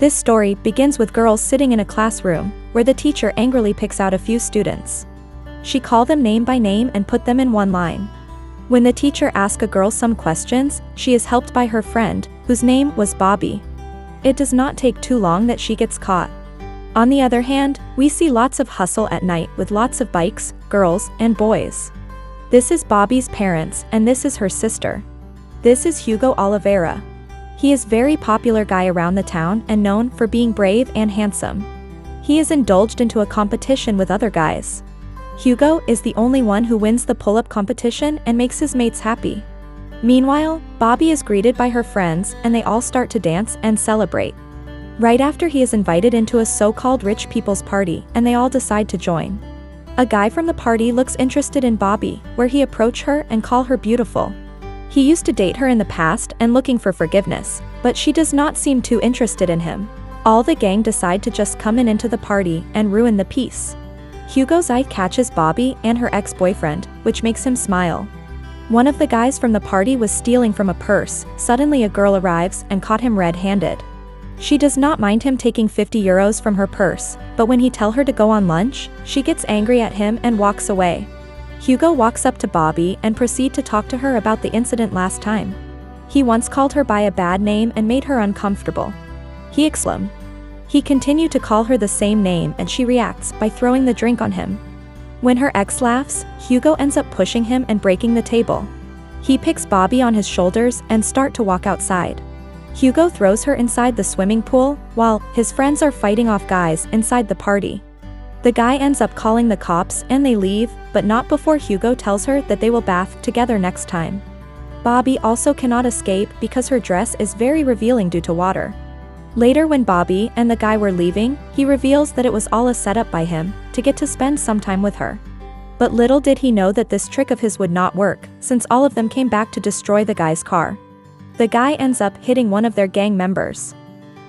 This story begins with girls sitting in a classroom, where the teacher angrily picks out a few students. She calls them name by name and put them in one line. When the teacher asks a girl some questions, she is helped by her friend, whose name was Bobby. It does not take too long that she gets caught. On the other hand, we see lots of hustle at night with lots of bikes, girls, and boys. This is Bobby's parents, and this is her sister. This is Hugo Oliveira. He is very popular guy around the town and known for being brave and handsome. He is indulged into a competition with other guys. Hugo is the only one who wins the pull-up competition and makes his mates happy. Meanwhile, Bobby is greeted by her friends and they all start to dance and celebrate. Right after he is invited into a so-called rich people's party and they all decide to join. A guy from the party looks interested in Bobby, where he approach her and call her beautiful. He used to date her in the past and looking for forgiveness, but she does not seem too interested in him. All the gang decide to just come into the party and ruin the peace. Hugo's eye catches Bobby and her ex-boyfriend, which makes him smile. One of the guys from the party was stealing from a purse. Suddenly a girl arrives and caught him red-handed. She does not mind him taking 50 euros from her purse, but when he tells her to go on lunch, she gets angry at him and walks away. Hugo walks up to Bobby and proceeds to talk to her about the incident last time. He once called her by a bad name and made her uncomfortable. He exclaimed. He continued to call her the same name and she reacts by throwing the drink on him. When her ex laughs, Hugo ends up pushing him and breaking the table. He picks Bobby on his shoulders and start to walk outside. Hugo throws her inside the swimming pool, while his friends are fighting off guys inside the party. The guy ends up calling the cops and they leave, but not before Hugo tells her that they will bath together next time. Bobby also cannot escape because her dress is very revealing due to water. Later when Bobby and the guy were leaving, he reveals that it was all a setup by him to get to spend some time with her. But little did he know that this trick of his would not work, since all of them came back to destroy the guy's car. The guy ends up hitting one of their gang members,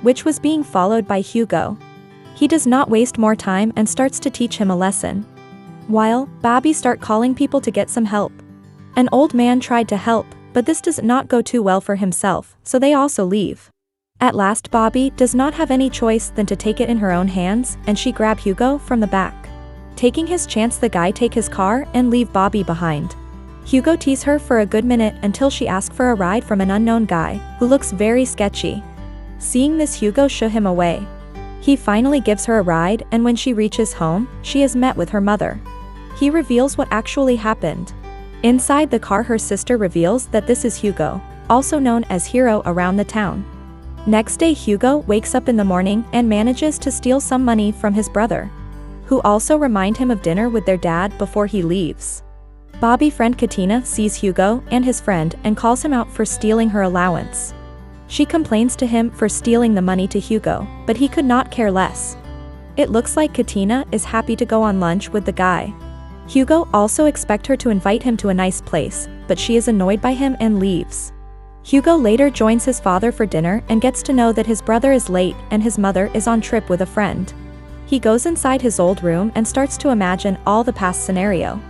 which was being followed by Hugo. He does not waste more time and starts to teach him a lesson. While Bobby starts calling people to get some help. An old man tried to help, but this does not go too well for himself, so they also leave. At last Bobby does not have any choice than to take it in her own hands, and she grabs Hugo from the back. Taking his chance, the guy take his car and leave Bobby behind. Hugo teases her for a good minute until she asks for a ride from an unknown guy, who looks very sketchy. Seeing this, Hugo shoo him away. He finally gives her a ride, and when she reaches home, she is met with her mother. He reveals what actually happened. Inside the car, her sister reveals that this is Hugo, also known as Hero around the town. Next day, Hugo wakes up in the morning and manages to steal some money from his brother, who also remind him of dinner with their dad before he leaves. Bobby's friend Katina sees Hugo and his friend and calls him out for stealing her allowance. She complains to him for stealing the money to Hugo, but he could not care less. It looks like Katina is happy to go on lunch with the guy. Hugo also expects her to invite him to a nice place, but she is annoyed by him and leaves. Hugo later joins his father for dinner and gets to know that his brother is late and his mother is on trip with a friend. He goes inside his old room and starts to imagine all the past scenario.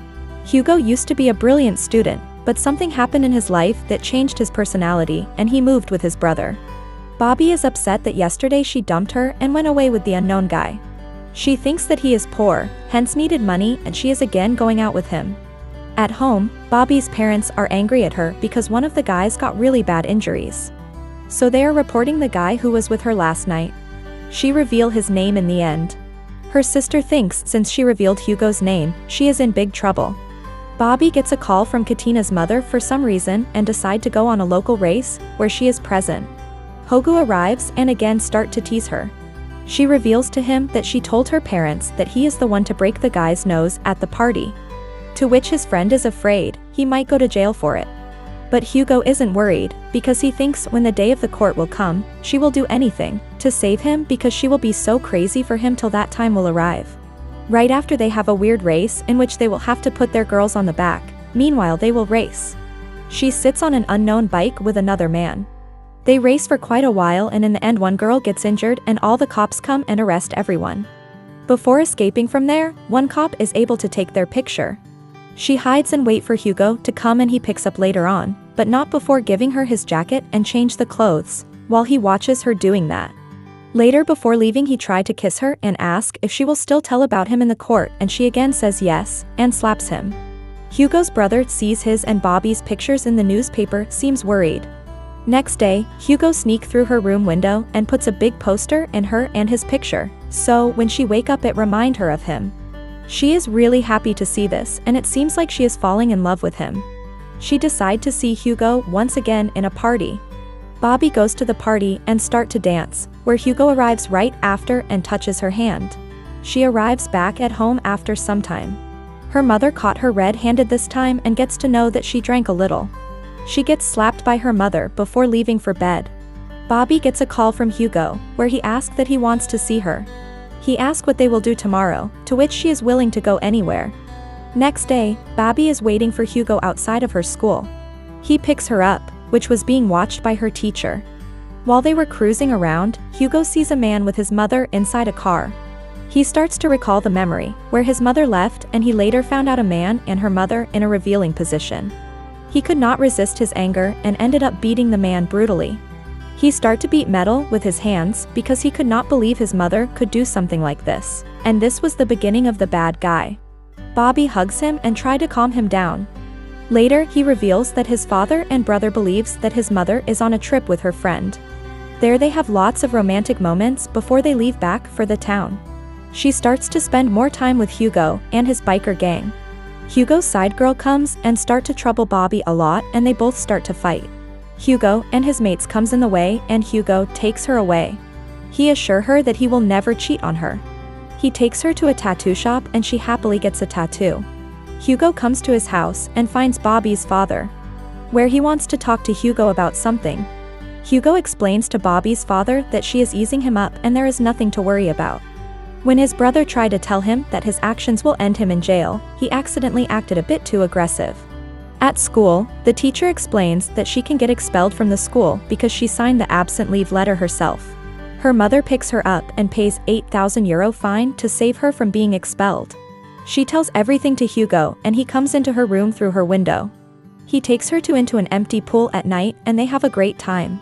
Hugo used to be a brilliant student, but something happened in his life that changed his personality and he moved with his brother. Bobby is upset that yesterday she dumped her and went away with the unknown guy. She thinks that he is poor, hence needed money, and she is again going out with him. At home, Bobby's parents are angry at her because one of the guys got really bad injuries. So they are reporting the guy who was with her last night. She reveals his name in the end. Her sister thinks since she revealed Hugo's name, she is in big trouble. Bobby gets a call from Katina's mother for some reason and decide to go on a local race, where she is present. Hugo arrives and again start to tease her. She reveals to him that she told her parents that he is the one to break the guy's nose at the party. To which his friend is afraid he might go to jail for it. But Hugo isn't worried, because he thinks when the day of the court will come, she will do anything to save him because she will be so crazy for him till that time will arrive. Right after they have a weird race in which they will have to put their girls on the back, meanwhile they will race. She sits on an unknown bike with another man. They race for quite a while and in the end one girl gets injured and all the cops come and arrest everyone. Before escaping from there, one cop is able to take their picture. She hides and waits for Hugo to come and he picks up later on, but not before giving her his jacket and change the clothes, while he watches her doing that. Later before leaving he tried to kiss her and ask if she will still tell about him in the court, and she again says yes, and slaps him. Hugo's brother sees his and Bobby's pictures in the newspaper, seems worried. Next day, Hugo sneaks through her room window and puts a big poster in her and his picture, so when she wake up it remind her of him. She is really happy to see this, and it seems like she is falling in love with him. She decide to see Hugo once again in a party. Bobby goes to the party and start to dance, where Hugo arrives right after and touches her hand. She arrives back at home after some time. Her mother caught her red-handed this time and gets to know that she drank a little. She gets slapped by her mother before leaving for bed. Bobby gets a call from Hugo, where he asks that he wants to see her. He asks what they will do tomorrow, to which she is willing to go anywhere. Next day, Bobby is waiting for Hugo outside of her school. He picks her up, which was being watched by her teacher. While they were cruising around, Hugo sees a man with his mother inside a car. He starts to recall the memory, where his mother left, and he later found out a man and her mother in a revealing position. He could not resist his anger and ended up beating the man brutally. He started to beat metal with his hands because he could not believe his mother could do something like this, and this was the beginning of the bad guy. Bobby hugs him and tries to calm him down. Later he reveals that his father and brother believes that his mother is on a trip with her friend. There they have lots of romantic moments before they leave back for the town. She starts to spend more time with Hugo and his biker gang. Hugo's side girl comes and start to trouble Bobby a lot, and they both start to fight. Hugo and his mates comes in the way and Hugo takes her away. He assures her that he will never cheat on her. He takes her to a tattoo shop and she happily gets a tattoo. Hugo comes to his house and finds Bobby's father, where he wants to talk to Hugo about something. Hugo explains to Bobby's father that she is easing him up and there is nothing to worry about. When his brother tried to tell him that his actions will end him in jail, he accidentally acted a bit too aggressive. At school, the teacher explains that she can get expelled from the school because she signed the absent leave letter herself. Her mother picks her up and pays €8,000 fine to save her from being expelled. She tells everything to Hugo and he comes into her room through her window. He takes her into an empty pool at night and they have a great time.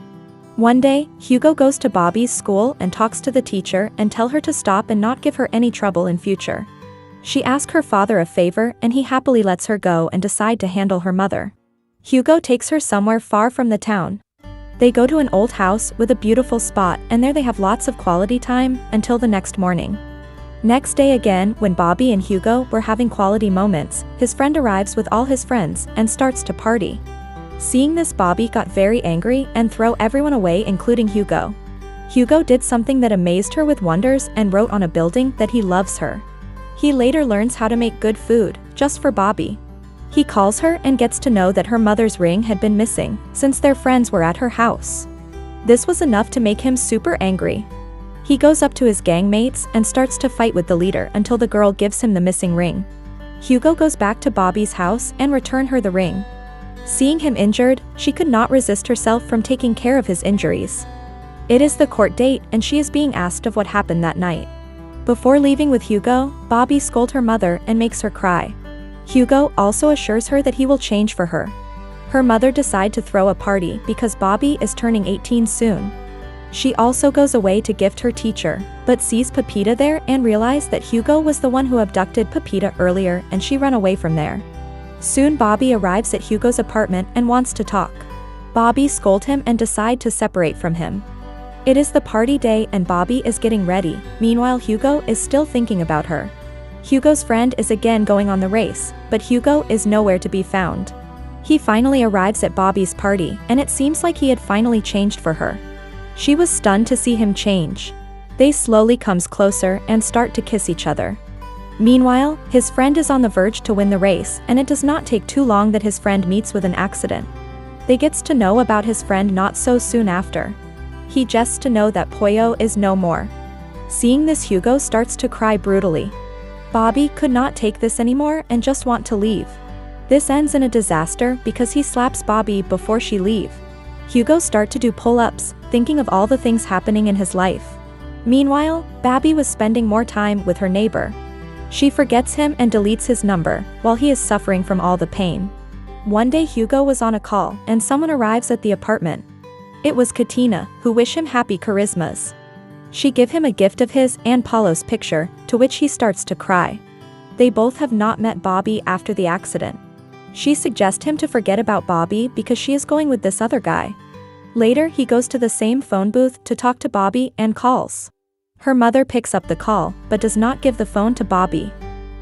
One day, Hugo goes to Bobby's school and talks to the teacher and tell her to stop and not give her any trouble in future. She asks her father a favor and he happily lets her go and decide to handle her mother. Hugo takes her somewhere far from the town. They go to an old house with a beautiful spot and there they have lots of quality time until the next morning. Next day again, when Bobby and Hugo were having quality moments, his friend arrives with all his friends and starts to party. Seeing this, Bobby got very angry and threw everyone away including Hugo. Hugo did something that amazed her with wonders and wrote on a building that he loves her. He later learns how to make good food, just for Bobby. He calls her and gets to know that her mother's ring had been missing, since their friends were at her house. This was enough to make him super angry. He goes up to his gang mates and starts to fight with the leader until the girl gives him the missing ring. Hugo goes back to Bobby's house and returns her the ring. Seeing him injured, she could not resist herself from taking care of his injuries. It is the court date and she is being asked of what happened that night. Before leaving with Hugo, Bobby scolds her mother and makes her cry. Hugo also assures her that he will change for her. Her mother decides to throw a party because Bobby is turning 18 soon. She also goes away to gift her teacher, but sees Pepita there and realizes that Hugo was the one who abducted Pepita earlier and she ran away from there. Soon Bobby arrives at Hugo's apartment and wants to talk. Bobby scolds him and decides to separate from him. It is the party day and Bobby is getting ready, meanwhile Hugo is still thinking about her. Hugo's friend is again going on the race, but Hugo is nowhere to be found. He finally arrives at Bobby's party and it seems like he had finally changed for her. She was stunned to see him change. They slowly comes closer and start to kiss each other. Meanwhile, his friend is on the verge to win the race and it does not take too long that his friend meets with an accident. They gets to know about his friend not so soon after. He gets to know that Pollo is no more. Seeing this, Hugo starts to cry brutally. Bobby could not take this anymore and just want to leave. This ends in a disaster because he slaps Bobby before she leave. Hugo start to do pull-ups, thinking of all the things happening in his life. Meanwhile, Bobby was spending more time with her neighbor. She forgets him and deletes his number, while he is suffering from all the pain. One day Hugo was on a call and someone arrives at the apartment. It was Katina, who wished him happy Christmas. She gives him a gift of his and Paulo's picture, to which he starts to cry. They both have not met Bobby after the accident. She suggests him to forget about Bobby because she is going with this other guy. Later he goes to the same phone booth to talk to Bobby and calls. Her mother picks up the call, but does not give the phone to Bobby.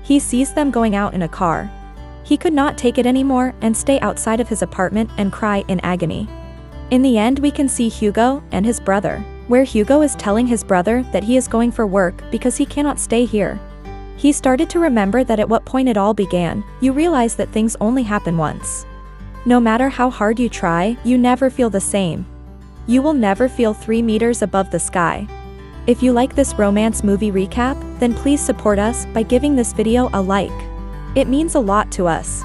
He sees them going out in a car. He could not take it anymore and stay outside of his apartment and cry in agony. In the end we can see Hugo and his brother, where Hugo is telling his brother that he is going for work because he cannot stay here. He started to remember that at what point it all began, you realize that things only happen once. No matter how hard you try, you never feel the same. You will never feel 3 meters above the sky. If you like this romance movie recap, then please support us by giving this video a like. It means a lot to us.